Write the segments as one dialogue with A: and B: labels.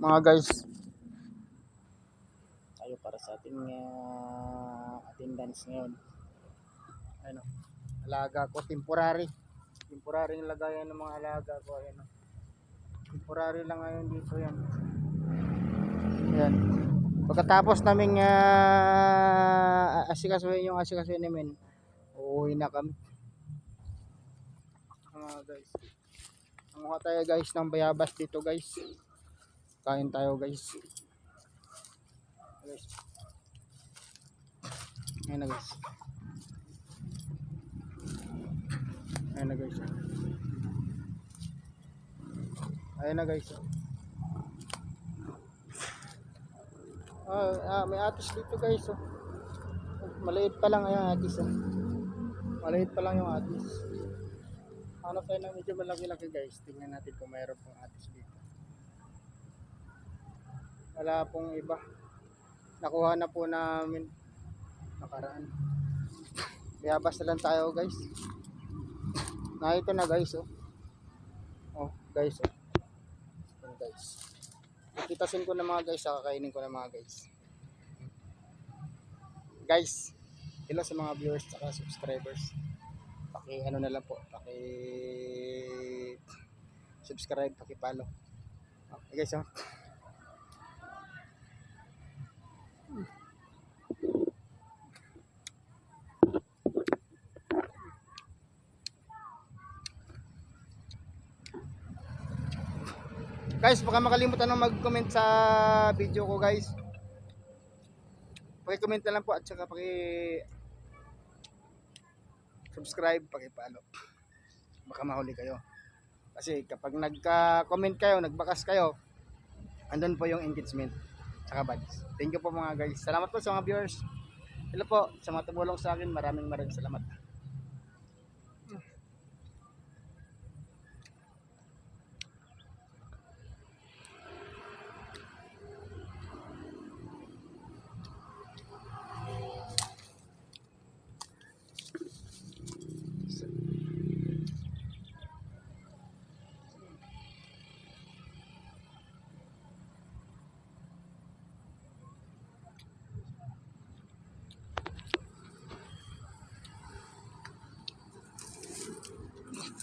A: mga guys.
B: Tayo para sa ating attendance ngayon.
A: Ano, alaga ko temporary. Temporary yung lagayan ng mga alaga ko. Ayan, temporary lang ngayon dito yan. Ayan. Pagkatapos naming asikasuhin yung asikasuhin namin, uuwi na kami. Guys, manguha tayo guys ng bayabas dito guys. Kain tayo guys. Ayan na guys. Ayan na guys. Ayan na guys. May atis dito guys. Oh. Maliit pa lang ayan atis. Oh. Maliit pa lang yung atis. Ano tayo na medyo malaki-laki guys. Tingnan natin kung mayroon pong atis dito. Wala pong iba. Nakuha na po namin nakaraan. Bayabas na lang tayo guys. Ito na guys. Oh guys. Oh guys. Kitasin ko na mga guys, kakainin ko na mga guys. Guys, hello sa mga viewers at subscribers. Ano na lang po, subscribe, follow. Okay guys, oh. Guys, baka makalimutan nang mag-comment sa video ko guys. Paki-comment na lang po at saka subscribe, paki-follow. Baka mahuli kayo. Kasi kapag nagka-comment kayo, nagbakas kayo, andun po yung engagement saka badges. Thank you po mga guys. Salamat po sa mga viewers. Hello po sa mga tumulong sa akin. Maraming salamat.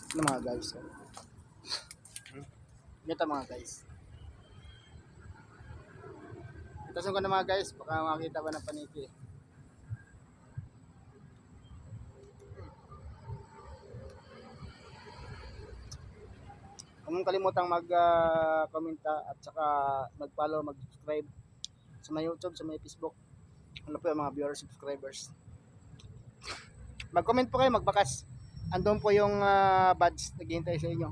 A: Ito mga guys. Ito mga guys. Itasun ko na mga guys. Baka makita ba ng paniki. Huwag mong kalimutang mag-commenta at saka mag-follow, mag-subscribe sa my YouTube, sa my Facebook. Ano po yung mga viewers, subscribers. Mag-comment po kayo, magbakas. Andun po yung badge naghihintay sa inyo.